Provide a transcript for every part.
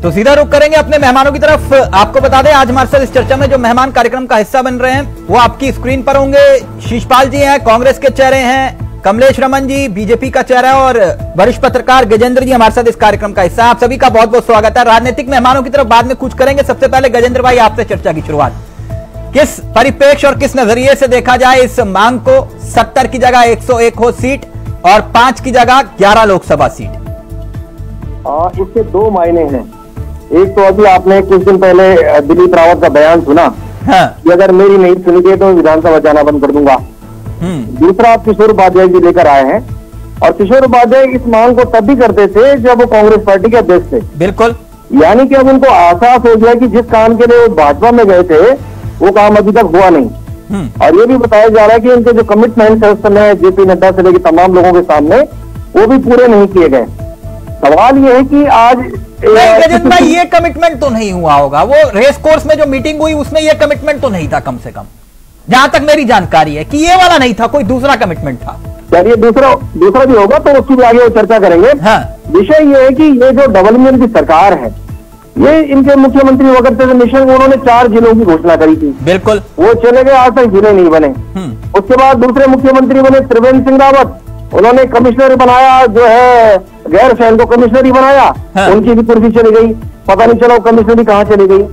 तो सीधा रुख करेंगे अपने मेहमानों की तरफ। आपको बता दें आज हमारे साथ इस चर्चा में जो मेहमान कार्यक्रम का हिस्सा बन रहे हैं वो आपकी स्क्रीन पर होंगे। शिषपाल जी हैं, कांग्रेस के चेहरे हैं, कमलेश रमन जी बीजेपी का चेहरा है और वरिष्ठ पत्रकार गजेंद्र जी हमारे साथ इस कार्यक्रम का हिस्सा है। आप सभी का बहुत बहुत स्वागत है। राजनीतिक मेहमानों की तरफ बाद में कुछ करेंगे। सबसे पहले गजेंद्र भाई आपसे चर्चा की शुरुआत। किस परिप्रेक्ष्य और किस नजरिए से देखा जाए इस मांग को 70 की जगह 101 हो सीट और 5 की जगह 11 लोकसभा सीट? इसके दो मायने हैं। एक तो अभी आपने कुछ दिन पहले दिलीप रावत का बयान सुना कि अगर मेरी नहीं सुनी गई तो विधानसभा जाना बंद कर दूंगा। दूसरा आप किशोर उपाध्याय जी लेकर आए हैं और किशोर उपाध्याय इस मांग को तब भी करते थे जब वो कांग्रेस पार्टी के अध्यक्ष थे। बिल्कुल, यानी कि अब उनको आभास हो गया कि जिस काम के लिए वो भाजपा में गए थे वो काम अभी तक हुआ नहीं। और ये भी बताया जा रहा है कि उनके जो कमिटमेंट है उस समय जेपी नड्डा से लेकर तमाम लोगों के सामने वो भी पूरे नहीं किए गए। सवाल ये है कि आज गजेंद्र भाई ये कमिटमेंट तो नहीं हुआ होगा। वो रेस कोर्स में जो मीटिंग हुई उसमें ये कमिटमेंट तो नहीं था, कम से कम जहां तक मेरी जानकारी है कि ये वाला नहीं था, कोई दूसरा कमिटमेंट था। चलिए दूसरा भी होगा तो उसकी भी आगे वो चर्चा करेंगे। हाँ। विषय ये है कि ये जो डबल इंजन की सरकार है ये इनके मुख्यमंत्री वगैरह थे निशंक, उन्होंने 4 जिलों की घोषणा करी थी। बिल्कुल, वो चले गए, आज तक जिले नहीं बने। उसके बाद दूसरे मुख्यमंत्री बने त्रिवेंद्र सिंह रावत, उन्होंने कमिश्नर बनाया, जो है गैर सैन को कमिश्नर ही बनाया। हाँ। उनकी भी कुर्सी चली गई, पता नहीं चला कमिश्नर कहाँ चली गई।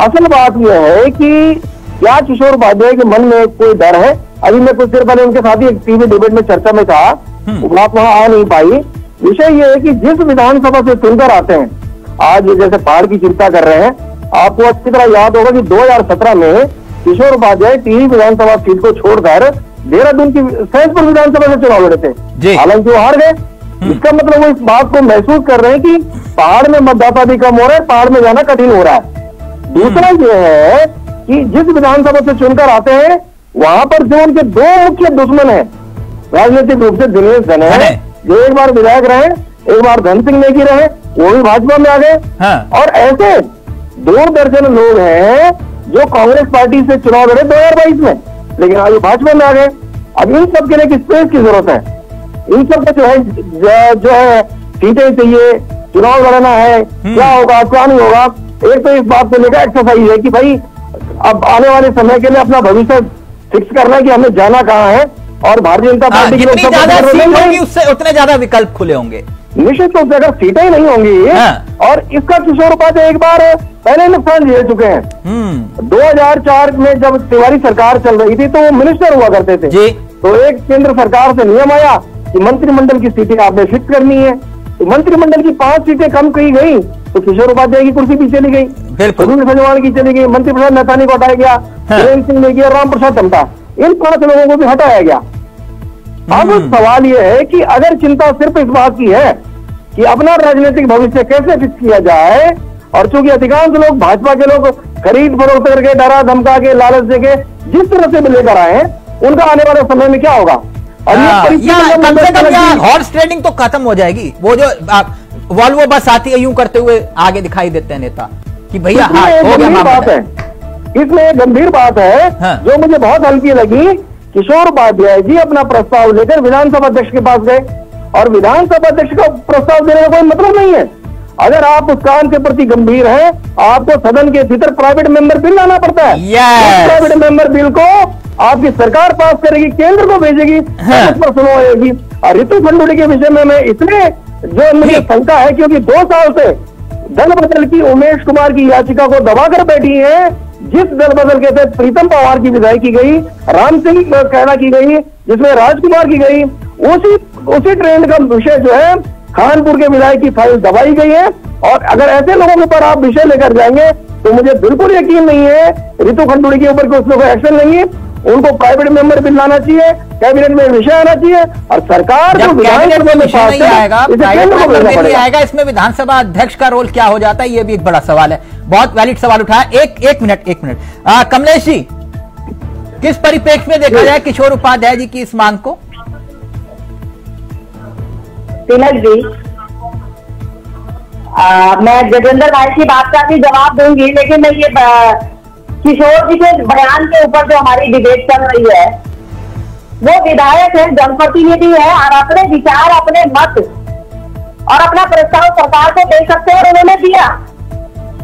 असल बात यह है कि क्या किशोर उपाध्याय के मन में कोई डर है? अभी मैं कुछ देर पहले उनके साथ ही एक टीवी डिबेट में चर्चा में था, बात वहां आ नहीं पाई। विषय ये है कि जिस विधानसभा से चुनकर आते हैं, आज जैसे पहाड़ की चिंता कर रहे हैं, आपको अच्छी तरह याद होगा कि 2017 में किशोर उपाध्याय टिहरी विधानसभा सीट को छोड़कर देहरादून की सैदपुर विधानसभा से चुनाव लड़े थे। हालांकि वो हार गए। इसका मतलब वो इस बात को महसूस कर रहे हैं कि पहाड़ में मतदाता भी कम हो रहा है, पहाड़ में जाना कठिन हो रहा है। दूसरा ये है कि जिस विधानसभा से चुनकर आते हैं वहां पर जो उनके दो मुख्य दुश्मन है राजनीतिक रूप से, दिनेश धन है जो एक बार विधायक रहे, एक बार धन सिंह नेगी रहे, वो भी भाजपा में आ गए। हाँ। और ऐसे 2 दर्जन लोग हैं जो कांग्रेस पार्टी से चुनाव लड़े 2022 में, लेकिन आज भाजपा में आ गए। अब इन सब के लिए स्पेस की जरूरत है। इन सब को जो है सीटें चाहिए, चुनाव लड़ना है, क्या होगा क्या नहीं होगा। एक तो इस बात को लेकर एक्सरसाइज है कि भाई अब आने वाले समय के लिए अपना भविष्य फिक्स करना है कि हमें जाना कहाँ है। और भारतीय जनता पार्टी की उससे उतने ज्यादा विकल्प खुले होंगे निश्चित रूप से, अगर सीटें ही नहीं होंगी। हाँ। और इसका किशोर उपाध्याय एक बार पहले नुकसान झेल चुके हैं। 2004 में जब तिवारी सरकार चल रही थी तो वो मिनिस्टर हुआ करते थे जी। तो एक केंद्र सरकार से नियम आया कि मंत्रिमंडल की सीटें आपने फिक्स करनी है। तो मंत्रिमंडल की 5 सीटें कम की गई तो किशोर उपाध्याय की कुर्सी भी चली गई, सुनील सजवाल की चली गई, मंत्री प्रसाद नैथानी को हटाया गया, वीरेंद्र सिंह नेगी और राम प्रसाद टमटा, इन 5 लोगों को भी हटाया गया। अब सवाल यह है कि अगर चिंता सिर्फ इस बात की है कि अपना राजनीतिक भविष्य कैसे फिक्स किया जाए, और चूंकि अधिकांश लोग भाजपा के लोग खरीद फरोख्त करके, डरा धमका के, लालच देके जिस तरह से भी लेकर आए हैं, उनका आने वाले समय में क्या होगा? और कम से कम हॉर्स ट्रेडिंग तो खत्म हो जाएगी। वो जो वॉल्वो बस आती है यूं करते हुए आगे दिखाई देते हैं नेता कि भैया हाँ हो गया बात है। इसमें एक गंभीर बात है। हाँ। जो मुझे बहुत हल्की लगी, किशोर उपाध्याय जी अपना प्रस्ताव लेकर विधानसभा अध्यक्ष के पास गए और विधानसभा अध्यक्ष का प्रस्ताव देने का कोई मतलब नहीं है। अगर आप उस काम के प्रति गंभीर हैं, आपको सदन के भीतर प्राइवेट मेंबर बिल लाना पड़ता है। प्राइवेट मेंबर बिल को आपकी सरकार पास करेगी, केंद्र को भेजेगी, उस पर सुनवाई होगी। और ऋतु खंडूड़ी के विषय में मैं इसलिए जो मुझे शंका है क्योंकि 2 साल से दल बदल की उमेश कुमार की याचिका को दबाकर बैठी है। जिस दल बदल के तहत प्रीतम पवार की विदाई की गई, राम सिंह कहना की गई, जिसमें राजकुमार की गई, उसी ट्रेंड का विषय जो है खानपुर के विधायक की फाइल दबाई गई है। और अगर ऐसे लोगों के ऊपर आप विषय लेकर जाएंगे तो मुझे बिल्कुल यकीन नहीं है ऋतु खंडूड़ी के ऊपर कुछ लोग एक्शन लेंगे। उनको प्राइवेट मेंबर बिल लाना चाहिए, कैबिनेट में विषय आना चाहिए और सरकार जो विधानसभा में पास आएगा इसमें विधानसभा अध्यक्ष का रोल क्या हो जाता है, ये भी एक बड़ा सवाल है। बहुत वैलिड सवाल उठाया। एक मिनट कमलेश जी, किस परिप्रेक्ष्य में देखा जाए किशोर उपाध्याय जी की इस मांग को? तिलक जी, मैं गजेंद्र भाई की बात का भी जवाब दूंगी, लेकिन मैं ये किशोर जी के बयान के ऊपर जो हमारी डिबेट चल रही है, वो विधायक है, जनप्रतिनिधि है और अपने विचार अपने मत और अपना प्रस्ताव सरकार को दे सकते हैं, और उन्होंने दिया।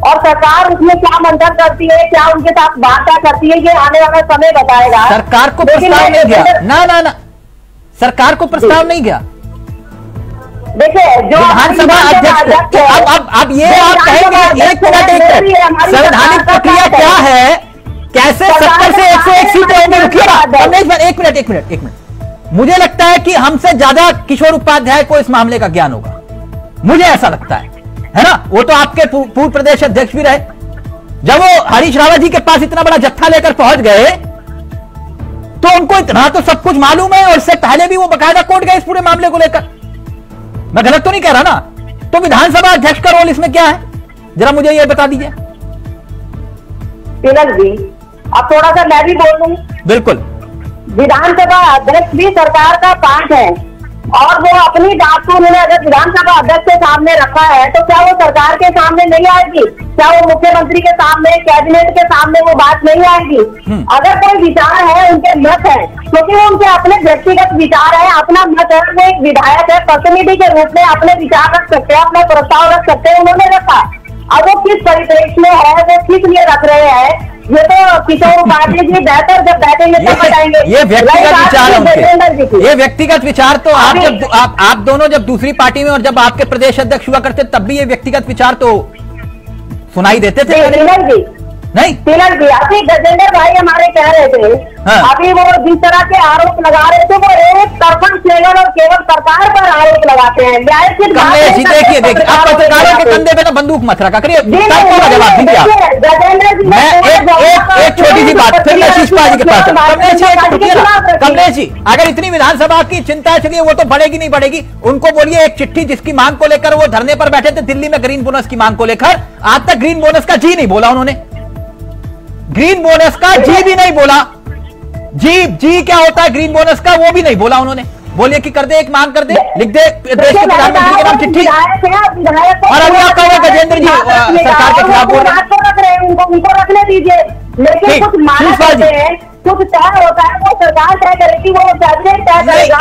और सरकार उसमें क्या मंथन करती है, क्या उनके साथ वार्ता करती है, ये आने वाला समय बताएगा। सरकार को प्रस्ताव नहीं गया, ना सरकार को प्रस्ताव नहीं गया। देखिए, जो विधानसभा अध्यक्ष, अब ये आप कहेंगे, एक मिनट, संवैधानिक प्रक्रिया क्या है, कैसे 70 से 101 सीटें होंगी? एक मिनट, मुझे लगता है कि हमसे ज्यादा किशोर उपाध्याय को इस मामले का ज्ञान होगा, मुझे ऐसा लगता है ना। वो तो आपके पूर्व प्रदेश अध्यक्ष भी रहे। जब वो हरीश रावत जी के पास इतना बड़ा जत्था लेकर पहुंच गए तो उनको इतना तो सब कुछ मालूम है, और इससे पहले भी वो बकायदा कोर्ट गए इस पूरे मामले को लेकर। मैं गलत तो नहीं कह रहा ना? तो विधानसभा अध्यक्ष का रोल इसमें क्या है, जरा मुझे ये बता दीजिए। तिलक जी, अब थोड़ा सा मैं भी बोल दूं। बिल्कुल। विधानसभा अध्यक्ष भी सरकार का पार्ट है, और वो अपनी बात को उन्होंने अगर विधानसभा अध्यक्ष के सामने रखा है तो क्या वो सरकार के सामने नहीं आएगी? क्या वो मुख्यमंत्री के सामने, कैबिनेट के सामने वो बात नहीं आएगी? अगर कोई विचार है, उनके मत है, क्योंकि वो उनके अपने व्यक्तिगत विचार है, अपना मत है, वो एक विधायक है, प्रतिनिधि के रूप में अपने विचार रख सकते हैं, अपने प्रस्ताव रख सकते हैं, उन्होंने रखा। अब वो किस परिप्रेक्ष्य में है, वो किस लिए रख रहे हैं, ये तो किशोर उपाध्याय जी बेहतर जब बैठेंगे तब बताएंगे। ये व्यक्तिगत विचार है, ये व्यक्तिगत विचार तो आप दोनों जब दूसरी पार्टी में और जब आपके प्रदेश अध्यक्ष हुआ करते तब भी ये व्यक्तिगत विचार तो सुनाई देते थे। नहीं तिलक जी, अभी गजेंद्र भाई हमारे कह रहे थे, अभी वो जिस तरह के आरोप लगा रहे थे वो एक तरफा केवल और केवल सरकार पर आरोप लगाते हैं। देखिए आप पत्रकारों के कंधे पे ना बंदूक मत रखा करिए। जवाब दीजिए। मैं एक छोटी सी बात, फिर मैं शिषपाल जी के पास। कमलेश जी, अगर इतनी विधानसभा की चिंता है, चलिए वो तो बढ़ेगी नहीं बढ़ेगी, उनको बोलिए एक चिट्ठी जिसकी मांग को लेकर वो धरने पर बैठे थे दिल्ली में, ग्रीन बोनस की मांग को लेकर, आज तक ग्रीन बोनस का जी नहीं बोला उन्होंने। ग्रीन बोनस का जी भी नहीं बोला। जी क्या होता है ग्रीन बोनस का, वो भी नहीं बोला उन्होंने। बोलिए कि कर दे, एक मांग कर दे, लिख दे देश के प्रधानमंत्री के नाम चिट्ठी। और अभी आप कहोगे गजेंद्र जी सरकार के खिलाफ बोल रहे हैं, उनको रखने दीजिए, लेकिन कुछ माना करते हैं, कुछ तय होता है वो सरकार तय करेगी, वो कैबिनेट तय करेगा।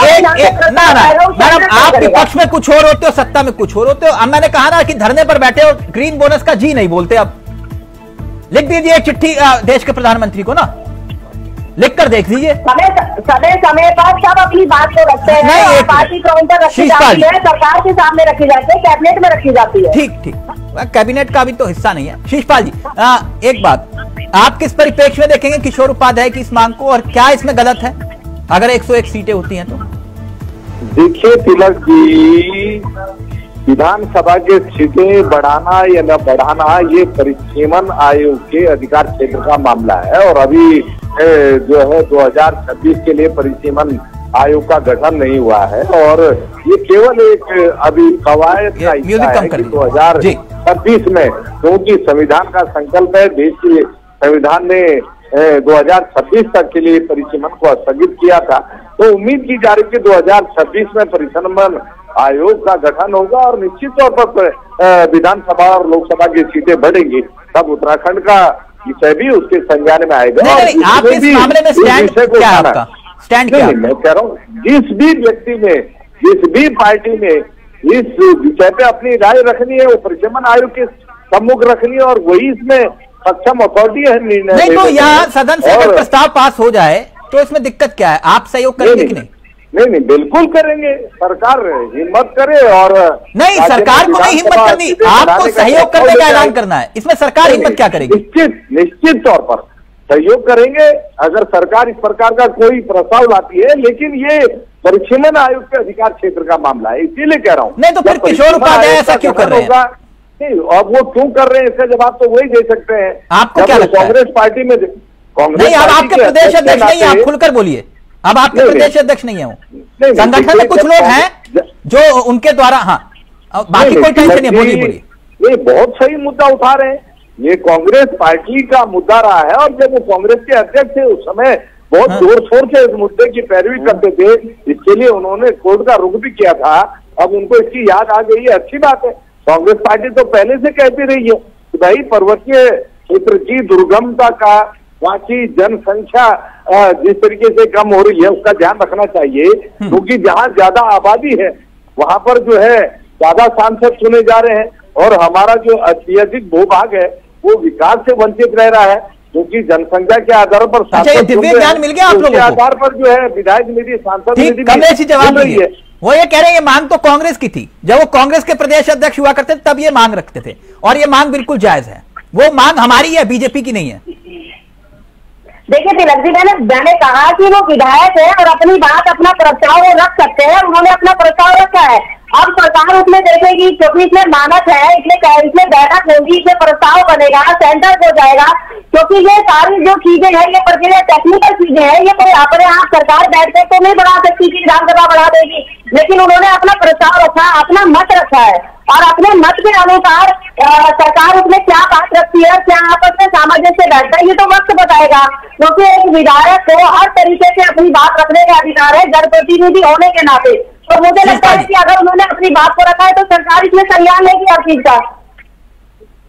मैडम, आप विपक्ष में कुछ और होते हो, सत्ता में कुछ और होते हो। अब मैंने कहा ना कि धरने पर बैठे हो, ग्रीन बोनस का जी नहीं बोलते। अब लिख दीजिए एक चिट्ठी देश के प्रधानमंत्री को, ना लिख कर देख लीजिए। समय पर सब अपनी बात को रखते हैं, पार्टी काउंटर रखी जाती है, सरकार के सामने रखी जाती है, कैबिनेट में रखी जाती है। ठीक, कैबिनेट का भी तो हिस्सा नहीं है। शिषपाल जी, एक बात, आप किस परिप्रेक्ष्य में देखेंगे किशोर उपाध्याय की इस मांग को, और क्या इसमें गलत है अगर 101 सीटें होती हैं तो? देखिए तिलक जी, विधानसभा के सीटें बढ़ाना या न बढ़ाना ये परिसीमन आयोग के अधिकार क्षेत्र का मामला है, और अभी जो है 2026 के लिए परिसीमन आयोग का गठन नहीं हुआ है, और ये केवल एक अभी कवायद का हिस्सा है कि 2026 में, क्योंकि संविधान का संकल्प है, देश के संविधान ने 2026 तक के लिए परिसीमन को स्थगित किया था, तो उम्मीद की जा रही है कि 2026 में परिसीमन आयोग का गठन होगा, और निश्चित तौर पर विधानसभा और लोकसभा की सीटें बढ़ेंगी, तब उत्तराखंड का विषय भी उसके संज्ञान में आएगा। नहीं, आप इस मामले में स्टैंड क्या है आपका? स्टैंड क्या? मैं कह रहा हूँ, जिस भी व्यक्ति ने, जिस भी पार्टी ने इस विषय पे अपनी राय रखनी है, वो परिसीमन आयोग के सम्मुख रखनी है, और वही इसमें सक्षम अथॉरिटी है निर्णय। नहीं तो यहाँ सदन से अगर प्रस्ताव पास हो जाए तो इसमें दिक्कत क्या है? आप सहयोग करेंगे कि नहीं? नहीं, बिल्कुल करेंगे। सरकार हिम्मत करे, और नहीं, सरकार को नहीं हिम्मत करनी, आपको सहयोग करने का ऐलान करना है। इसमें सरकार हिम्मत क्या करेगी? निश्चित तौर पर सहयोग करेंगे अगर सरकार इस प्रकार का कोई प्रस्ताव लाती है, लेकिन ये परिसीमन आयोग के अधिकार क्षेत्र का मामला है, इसीलिए कह रहा हूँ। नहीं तो फिर किशोर उपाध्याय ऐसा क्यों कर रहे हैं? नहीं, अब वो क्यों कर रहे हैं इसका जवाब तो वही दे सकते हैं। आपको क्या लगता है? कांग्रेस पार्टी में, नहीं, अब आपके प्रदेश अध्यक्ष नहीं है, आप खुलकर बोलिए। अब आपके प्रदेश अध्यक्ष नहीं है वो, संगठन में कुछ लोग हैं जो उनके द्वारा, हाँ, बाकी कोई टेंशन नहीं, बोलिए। ये बहुत सही मुद्दा उठा रहे हैं, ये कांग्रेस पार्टी का मुद्दा रहा है, और जब वो कांग्रेस के अध्यक्ष थे उस समय बहुत जोर शोर से इस मुद्दे की पैरवी करते थे, इसके लिए उन्होंने कोर्ट का रुख भी किया था। अब उनको इसकी याद आ गई है, अच्छी बात है। कांग्रेस पार्टी तो पहले से कहती रही है कि भाई पर्वतीय क्षेत्र की दुर्गमता का, वहाँ की जनसंख्या जिस तरीके से कम हो रही है उसका ध्यान रखना चाहिए, क्योंकि जहाँ ज्यादा आबादी है वहां पर जो है ज्यादा सांसद चुने जा रहे हैं और हमारा जो अत्यधिक भूभाग है वो विकास से वंचित रह रहा है, क्योंकि जनसंख्या के आधार पर दिव्य ज्ञान मिल गया आप लोगों को, आधार पर जो है विधायक निधि, सांसद निधि कमलेश जी जवाब दीजिए। वो ये कह रहे हैं ये मांग तो कांग्रेस की थी, जब वो कांग्रेस के प्रदेश अध्यक्ष हुआ करते थे तब ये मांग रखते थे और ये मांग बिल्कुल जायज है। वो मांग हमारी है, बीजेपी की नहीं है। देखिए तिलक जी, मैंने कहा कि वो विधायक है और अपनी बात, अपना प्रस्ताव वो रख सकते हैं, उन्होंने अपना प्रस्ताव रखा है। अब सरकार उसमें देखेगी, क्योंकि इसमें मानक है, इसमें बैठक होगी, इसमें प्रस्ताव बनेगा, सेंटर हो जाएगा, क्योंकि ये सारी जो चीजें हैं ये प्रक्रिया टेक्निकल चीजें हैं, ये कोई अपने आप सरकार बैठ कर तो नहीं बढ़ा सकती कि विधानसभा बढ़ा देगी। लेकिन उन्होंने अपना प्रस्ताव रखा, अपना मत रखा है और अपने मत के अनुसार सरकार उसमें क्या बात रखती है, क्या आपस में सामंजस्य बैठता है, ये तो वक्त बताएगा। क्योंकि एक विधायक को हर तरीके से अपनी बात रखने का अधिकार है जनप्रतिनिधि होने के नाते। तो मुझे लगता है कि अगर उन्होंने अपनी बात को रखा है तो सरकार इसमें संज्ञान लेगी हर चीज का।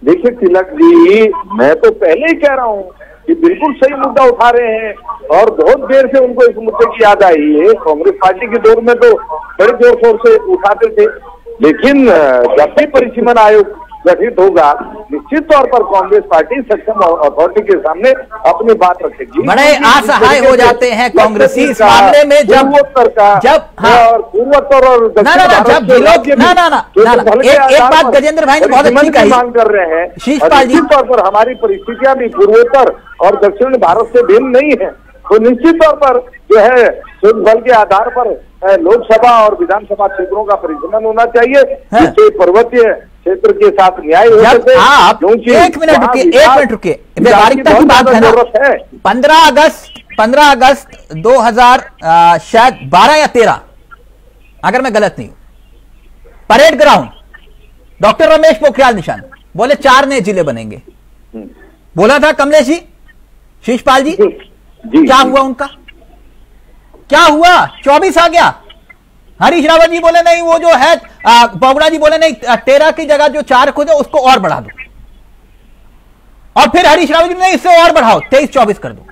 देखिए तिलक जी, मैं तो पहले ही कह रहा हूँ कि बिल्कुल सही मुद्दा उठा रहे हैं और बहुत देर से उनको इस मुद्दे की याद आई है। कांग्रेस पार्टी के दौर में तो बड़े जोर शोर से उठाते थे, लेकिन जब भी परिसीमन आयोग गठित होगा निश्चित तौर पर कांग्रेस पार्टी सक्षम अथॉरिटी के सामने अपनी बात रखेगी। बड़े असहाय हो जाते हैं कांग्रेसी इस मामले में जब पूर्वोत्तर और एक बात गजेंद्र भाई ने बहुत अच्छी कही, मांग कर रहे हैं। शीशपाल जी, निश्चित तौर पर हमारी परिस्थितियां भी पूर्वोत्तर और दक्षिण भारत से भिन्न नहीं है, तो निश्चित तौर पर जो है बल के आधार पर लोकसभा और विधानसभा क्षेत्रों का परिसीमन होना चाहिए, जिससे पर्वतीय क्षेत्र के साथ न्याय हो सके। एक मिनट रुकिए, व्यावहारिकता की बात है ना। 15 अगस्त 2000 शायद 12 या 13, अगर मैं गलत नहीं हूं, parade ground doctor Ramesh Pokhriyal Nishank बोले 4 नए जिले बनेंगे, बोला था कमलेश जी, शीशपाल जी, क्या हुआ उनका? क्या हुआ? 24 आ गया। हरीश रावत जी बोले नहीं, वो जो है बोगड़ा जी बोले नहीं, 13 की जगह जो 4 खोदे उसको और बढ़ा दो, और फिर हरीश रावत जी ने इससे और बढ़ाओ 23-24 कर दो।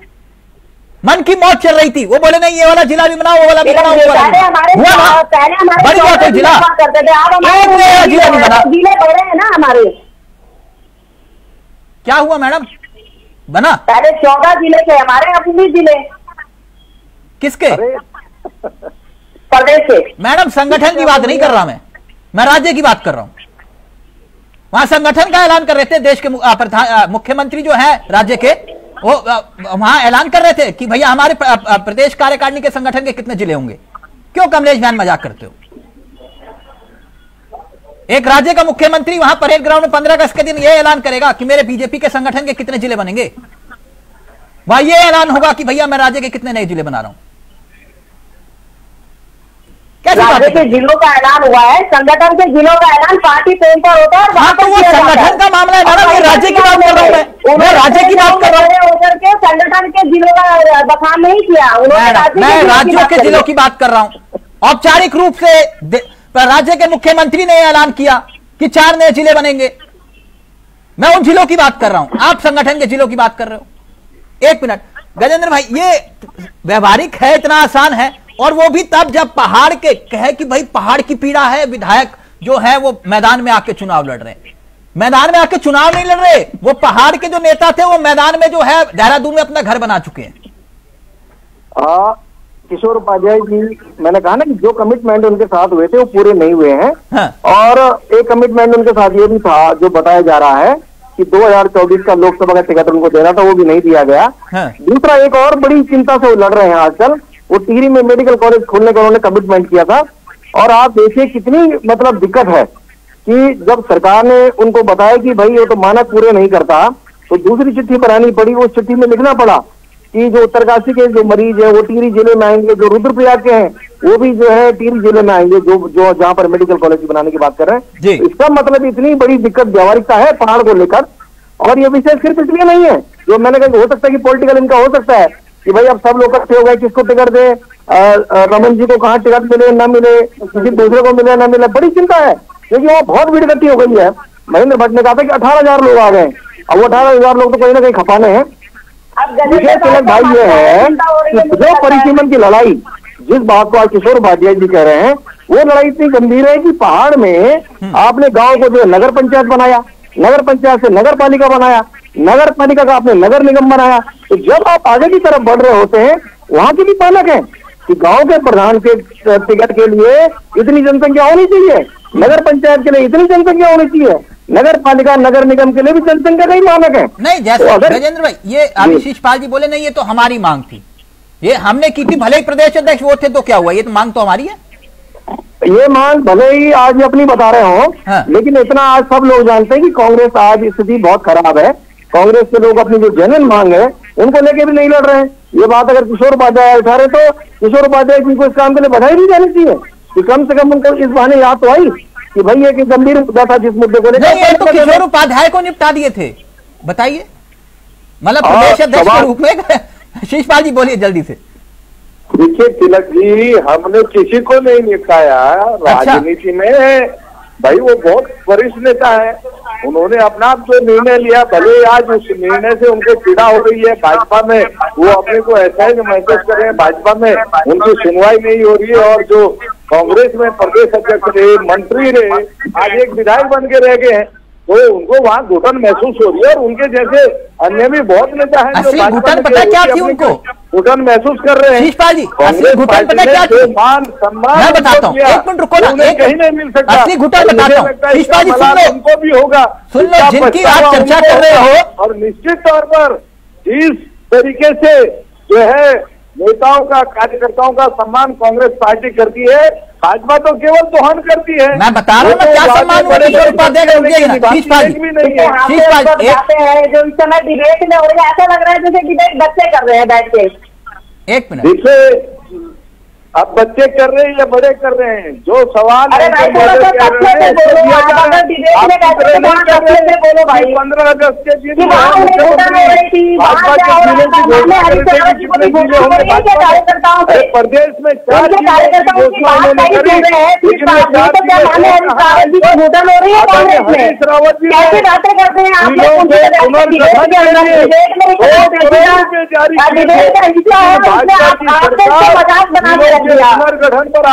मन की मौत चल रही थी, वो बोले नहीं ये वाला जिला भी बनाओ, वो वाला भी बनाओ, हुआ ना, बड़ी बात है जिला, जिला नहीं बना, जिले बढ़े हैं ना हमारे। क्या हुआ मैडम? बना पहले 14 जिले थे हमारे, अब 19 जिले। किसके? प्रदेश से। मैडम संगठन की बात नहीं कर रहा मैं राज्य की बात कर रहा हूं। वहां संगठन का ऐलान कर रहे थे, देश के मुख्यमंत्री जो है राज्य के, वो वहां ऐलान कर रहे थे कि भैया हमारे प्रदेश कार्यकारिणी के संगठन के कितने जिले होंगे। क्यों कमलेश बहन मजाक करते हो? एक राज्य का मुख्यमंत्री वहां परेड ग्राउंड में 15 अगस्त के दिन यह ऐलान करेगा कि मेरे बीजेपी के संगठन के कितने जिले बनेंगे? वहां यह ऐलान होगा कि भैया मैं राज्य के कितने नए जिले बना रहा हूं। राज्य के जिलों का ऐलान हुआ है, संगठन के जिलों का ऐलान पार्टी पेन पर होता है। हाँ तो वो संगठन का मामला है मैडम, ये राज्य की बात कर रहा हूं मैं राज्य की बात कर रहा हूँ। उधर के संगठन के जिलों का बखान नहीं किया उन्होंने, मैं राज्यों के जिलों की बात कर रहा हूँ। औपचारिक रूप से राज्य के मुख्यमंत्री ने ऐलान किया कि 4 नए जिले बनेंगे। मैं उन जिलों की बात कर रहा हूं, आप संगठन के जिलों की बात कर रहे हो। एक मिनट गजेंद्र भाई, ये व्यवहारिक है, इतना आसान है, और वो भी तब जब पहाड़ के कहे कि भाई पहाड़ की पीड़ा है, विधायक जो है वो मैदान में आके चुनाव लड़ रहे हैं। मैदान में आके चुनाव नहीं लड़ रहे, वो पहाड़ के जो नेता थे वो मैदान में जो है देहरादून में अपना घर बना चुके हैं। किशोर उपाध्याय जी, मैंने कहा ना कि जो कमिटमेंट उनके साथ हुए थे वो पूरे नहीं हुए हैं। हाँ। और एक कमिटमेंट उनके साथ ये भी था जो बताया जा रहा है कि 2024 का लोकसभा का टिकट उनको देना था, वो भी नहीं दिया गया। हाँ। दूसरा एक और बड़ी चिंता से वो लड़ रहे हैं आजकल, वो टिहरी में मेडिकल कॉलेज खोलने का उन्होंने कमिटमेंट किया था। और आप देखिए कितनी मतलब दिक्कत है कि जब सरकार ने उनको बताया कि भाई ये तो मानक पूरे नहीं करता, तो दूसरी चिट्ठी बनानी पड़ी। उस चिट्ठी में लिखना पड़ा कि जो उत्तरकाशी के जो मरीज है वो टिहरी जिले में आएंगे, जो रुद्रप्रयाग के हैं वो भी जो है टिहरी जिले में आएंगे, जो जहां पर मेडिकल कॉलेज बनाने की बात कर रहे हैं। इसका मतलब इतनी बड़ी दिक्कत व्यवहारिकता है पहाड़ को लेकर। और ये विषय सिर्फ इसलिए नहीं है, जो मैंने कहा हो सकता है कि पॉलिटिकल इनका हो सकता है कि भाई अब सब लोग इकट्ठे हो गए, किसको टिकट दे, रमन जी को कहाँ टिकट मिले ना मिले, किसी दूसरे को मिले ना मिले, बड़ी चिंता है क्योंकि वहाँ बहुत भीड़ इकट्ठी हो गई है। महेंद्र भट्ट ने कहा था कि 18,000 लोग आ गए, अब वो 18,000 लोग तो कहीं ना कहीं खपाने हैं। विषय तिलक भाई ये है कि जो परिसीमन की लड़ाई जिस बात को आज किशोर उपाध्याय जी कह रहे हैं, वो लड़ाई इतनी गंभीर है कि पहाड़ में आपने गांव को जो नगर पंचायत बनाया, नगर पंचायत से नगर पालिका बनाया, नगर पालिका का आपने नगर निगम बनाया। तो जब आप आगे की तरफ बढ़ रहे होते हैं, वहां की भी मानक है कि गांव के प्रधान के टिकट के लिए इतनी जनसंख्या होनी चाहिए, नगर पंचायत के लिए इतनी जनसंख्या होनी चाहिए, नगर पालिका नगर निगम के लिए भी जनसंख्या का ही मानक है। नहीं, जैसे गजेंद्र भाई ये अभी शिषपाल जी बोले नहीं, ये तो हमारी मांग थी, ये हमने की थी, भले ही प्रदेश अध्यक्ष वो थे तो क्या हुआ, ये तो मांग तो हमारी है। ये मांग भले ही आज अपनी बता रहे हो, हाँ। लेकिन इतना आज सब लोग जानते हैं कि कांग्रेस आज स्थिति बहुत खराब है। कांग्रेस के लोग अपनी जो जेन्युइन मांग है उनको लेके भी नहीं लड़ रहे हैं। ये बात अगर किशोर उपाध्याय उठा रहे तो किशोर उपाध्याय जी को इस काम के लिए बधाई दी जानी चाहिए कि कम से कम उनको इस बहाने याद तो आई कि भाई एक गंभीर मुद्दा था जिस मुद्दे को लेकर तो किशोर उपाध्याय को निपटा दिए थे, बताइए, मतलब प्रदेश अध्यक्ष के रूप में। शिषपाल जी बोलिए जल्दी से। देखिए तिलक जी, हमने किसी को नहीं निपटाया। राजनीति में भाई वो बहुत वरिष्ठ नेता है, उन्होंने अपना जो निर्णय लिया, भले आज उस निर्णय से उनको पीड़ा हो रही है भाजपा में, वो अपने को ऐसा ही महसूस कर रहे हैं भाजपा में उनकी सुनवाई नहीं हो रही है, और जो कांग्रेस में प्रदेश अध्यक्ष रहे, मंत्री रहे, आज एक विधायक बन के रह गए हैं, तो उनको वहाँ घुटन महसूस हो रही है। और उनके जैसे अन्य भी बहुत नेता हैं जो घुटन पता क्या थी उनको, घुटन महसूस कर रहे हैं। शिषपाल जी घुटन पता क्या थी, मान सम्मान मैं बताता हूँ, एक मिनट रुको ना, कहीं नहीं मिल सकता। असली घुटन बताता हूँ, शिषपाल जी सुन लो, उनको भी होगा, सुन लो, जिनकी आप चर्चा कर रहे हो। और निश्चित तौर पर जिस तरीके से जो है नेताओं का, कार्यकर्ताओं का सम्मान कांग्रेस पार्टी करती है, भाजपा तो केवल दोहन करती है। मैं बता रहा हूँ क्या सम्मान भी नहीं है। जो इस समय डिबेट में हो रहा है, ऐसा लग रहा है जैसे डिबेट बच्चे कर रहे हैं बैठ के। एक मिनट, देखिए अब बच्चे कर रहे हैं या बड़े कर रहे हैं, जो सवाल 15 अगस्त के दिन प्रदेश में 4 पुनर्गठन पर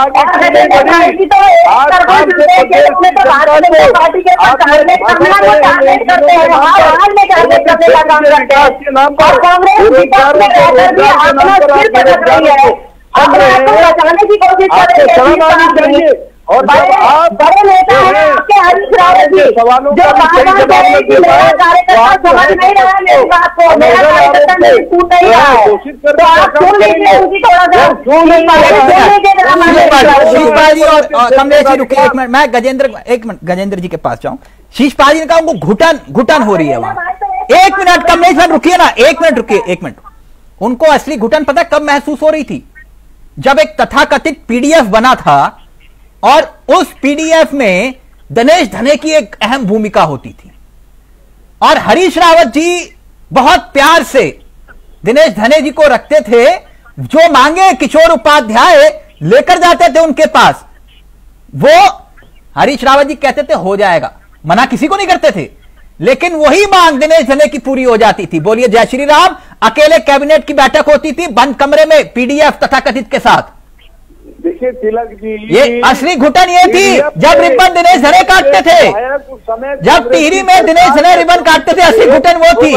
आगे की कोशिश कर रही है। और बड़े नेता हैं आपके हरीश रावत जी, जो बार-बार कह रहे हैं कि मेरा कार्यकर्ता समझ नहीं रहा है मेरी बात को, मेरा कार्यकर्ता मेरी सुन नहीं रहा है, तो आप सुन लीजिए उनकी थोड़ा सा। शिषपाल जी और कमलेश जी रुकिए एक मिनट, मैं गजेंद्र जी के पास जाऊं। शिषपाल जी ने कहा उनको घुटन हो रही है वहां। एक मिनट कमलेश भाई रुकिए ना, एक मिनट रुकिए, एक मिनट। उनको असली घुटन पता कब महसूस हो रही थी, जब एक तथाकथित पीडीएफ बना था और उस पीडीएफ में दिनेश धने की एक अहम भूमिका होती थी, और हरीश रावत जी बहुत प्यार से दिनेश धने जी को रखते थे। जो मांगे किशोर उपाध्याय लेकर जाते थे उनके पास, वो हरीश रावत जी कहते थे हो जाएगा, मना किसी को नहीं करते थे, लेकिन वही मांग दिनेश धने की पूरी हो जाती थी। बोलिए जय श्री राम। अकेले कैबिनेट की बैठक होती थी बंद कमरे में पीडीएफ तथाकथित के साथ। देखिए तिलक जी, ये असली घुटन ये थी जब रिबन दिनेश धने काटते थे, जब टिहरी में दिनेश धने रिबन काटते थे, असली घुटन वो थी।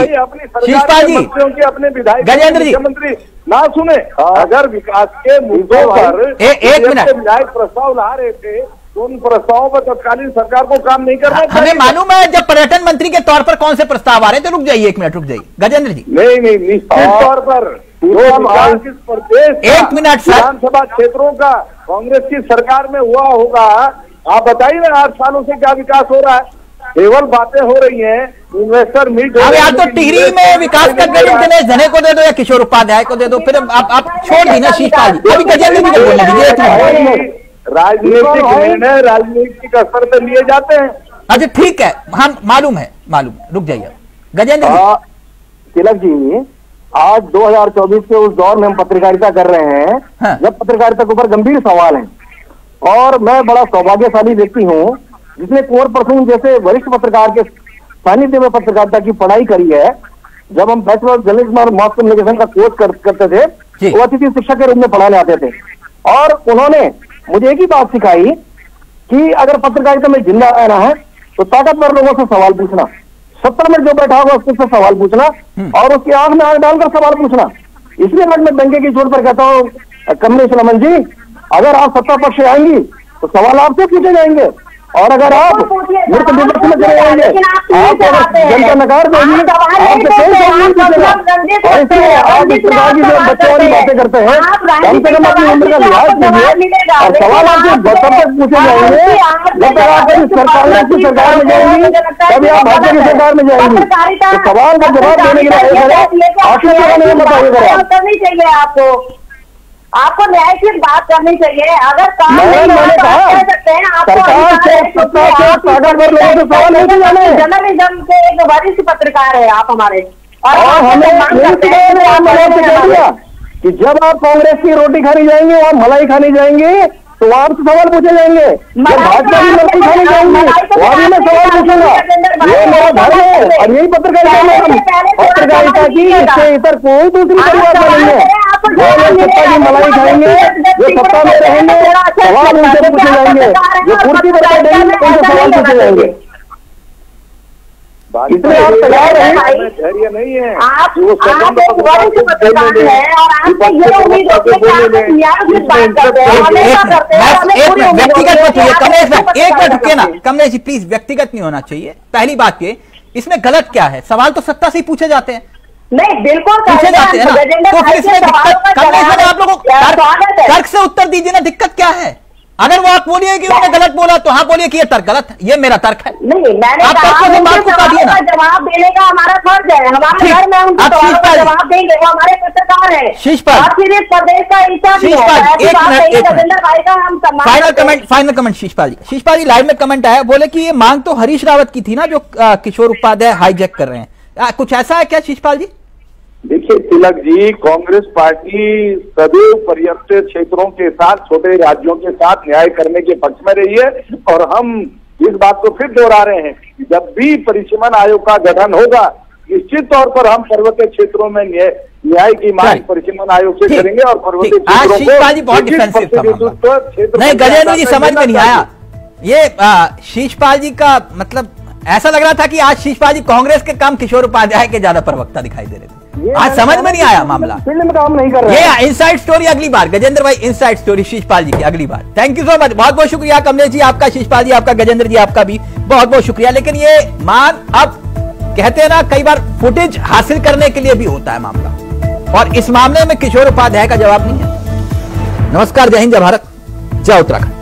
शिषपाल जी, अपने विधायक गजेंद्र जी मुख्यमंत्री ना सुने, अगर विकास के मुद्दों पर एक मिनट विधायक प्रस्ताव ला रहे थे तो उन प्रस्तावों पर तत्कालीन सरकार को काम नहीं करना चाहिए। हमें मालूम है जब पर्यटन मंत्री के तौर पर कौन से प्रस्ताव आ रहे थे। रुक जाइए एक मिनट, रुक जाइए गजेंद्र जी। नहीं निश्चित तौर पर प्रदेश एक मिनट सर, विधानसभा क्षेत्रों का कांग्रेस की सरकार में हुआ होगा। आप बताइए ना 8 सालों से क्या विकास हो रहा है? केवल बातें हो रही हैं, इन्वेस्टर मीट। अब या तो टिहरी में विकास का क्रेडिट दिनेश धने को दे दो या किशोर उपाध्याय को दे दो, फिर आप छोड़ दी ना शिषपाल जी। अभी गजेंद्र जी को बोलने दीजिए। राजनीतिक निर्णय राजनीतिक स्तर पर लिए जाते हैं। अच्छा ठीक है, हम मालूम है, रुक जाइए गजेंद्र जी। तिलक जी, आज 2024 के उस दौर में हम पत्रकारिता कर रहे हैं, हाँ। जब पत्रकारिता के ऊपर गंभीर सवाल हैं, और मैं बड़ा सौभाग्यशाली व्यक्ति हूँ जिसने कुंवर प्रसून जैसे वरिष्ठ पत्रकार के सानिध्य में पत्रकारिता की पढ़ाई करी है। जब हम बैचलर जर्नलिज्म और मास कम्युनिकेशन का कोर्स करते थे, वो अतिथि शिक्षक के रूप में पढ़ाने आते थे। और उन्होंने मुझे एक ही बात सिखाई कि अगर पत्रकारिता में जिंदा रहना है तो ताकतवर लोगों से सवाल पूछना, 70 मिनट जो बैठा होगा उससे सवाल पूछना और उसकी आंख में आंख डालकर सवाल पूछना। इसलिए मैं दंगे की चोट पर कहता हूँ कमलेश रमन जी, अगर आप सत्ता पक्ष से आएंगी तो सवाल आपसे पूछे जाएंगे, और अगर आप मूर्ख विपक्ष में चले जाएंगे, आप जनता नकार देंगी, आपसे कोई सवाल नहीं पूछेगा। और इसलिए आप इस प्रकार की जो बच्चों वाली बातें करते हैं, कम से कम अपनी उम्र का लिहाज कीजिए और सवाल आपसे तब तक पूछे जाएंगे जब तक आप कभी सरकार में जाएंगी, कभी आप भाजपा की सरकार में जाएंगी, तो सवाल का जवाब देने के लिए आपको नहीं बताइएगा। आपको न्याय की बात करनी चाहिए। अगर काम नहीं कह सकते हैं, आपको जर्नलिज्म के एक वरिष्ठ पत्रकार है आप हमारे, और हमें कि जब आप कांग्रेस की रोटी खानी जाएंगे और मलाई खानी जाएंगे तो वहां से सवाल पूछे जाएंगे, जब भाजपा की मलाई खानी जाएंगे वहां भी मैं सवाल पूछूंगा। ये मेरा धर्म है और यही पत्रकारिता की, इससे इतर कोई दूसरी परिभाषा नहीं है। जो लोग सत्ता की मलाई खाएंगे, जो सत्ता में रहेंगे, सवाल उनसे पूछे जाएंगे, जो कुर्सी पर बैठेंगे उनसे सवाल पूछे जाएंगे। इसलिए आप तैयार हैं? धैर्य नहीं है। आप वरिष्ठ पत्रकार हैं और आपसे ये उम्मीद होती है कि आप न्याय बात करते हैं। व्यक्तिगत मत होइए कमलेश भाई, एक मिनट रुकिए ना कमलेश जी प्लीज, व्यक्तिगत नहीं होना चाहिए। पहली बात ये, इसमें गलत क्या है? सवाल तो सत्ता से ही पूछे जाते हैं। नहीं बिल्कुल पूछे जाते हैं ना, तो फिर इसमें दिक्कत कमलेश भाई आप लोगों को तर्क से उत्तर दीजिए ना, दिक्कत क्या है? अगर वो आप बोलिए कि उन्होंने गलत बोला तो हाँ बोलिए कि ये तर्क गलत है, ये मेरा तर्क है। नहीं, मैंने आप तर्क को बात को काटिए ना। जवाब देने का हमारा फर्ज है, हमारे घर में उनको जवाब देंगे, वो हमारे पत्रकार है। शीशपाल प्रदेश का हिस्सा भी है। फाइनल कमेंट शीशपाल जी लाइव में कमेंट आया, बोले कि ये मांग तो हरीश रावत की थी ना जो किशोर उपाध्याय हाईजैक कर रहे हैं, कुछ ऐसा है क्या शीशपाल जी? देखिए तिलक जी, कांग्रेस पार्टी सदैव पर्वतीय क्षेत्रों के साथ, छोटे राज्यों के साथ न्याय करने के पक्ष में रही है और हम इस बात को फिर दोहरा रहे हैं कि जब भी परिसीमन आयोग का गठन होगा निश्चित तौर पर हम पर्वतीय क्षेत्रों में न्याय की मांग परिसीमन आयोग से करेंगे और पर्वतीय नहीं गजेंद्र जी समझ में नहीं आया ये शीशपाल जी का मतलब ऐसा लग रहा था कि आज शीशपाल जी कांग्रेस के काम किशोर उपाध्याय के ज्यादा प्रवक्ता दिखाई दे रहे थे। आज समझ में नहीं आया मामला, फील्ड में काम नहीं कर रहे। ये इनसाइड स्टोरी अगली बार, गजेंद्र भाई इनसाइड स्टोरी शीशपाल जी की अगली बार। थैंक यू सो मच, बहुत बहुत शुक्रिया कमलेश जी आपका, शीशपाल जी आपका, गजेंद्र जी आपका भी बहुत बहुत शुक्रिया। लेकिन ये मान अब कहते हैं ना कई बार फुटेज हासिल करने के लिए भी होता है मामला, और इस मामले में किशोर उपाध्याय का जवाब नहीं है। नमस्कार, जय हिंद, जय भारत, जय उत्तराखंड।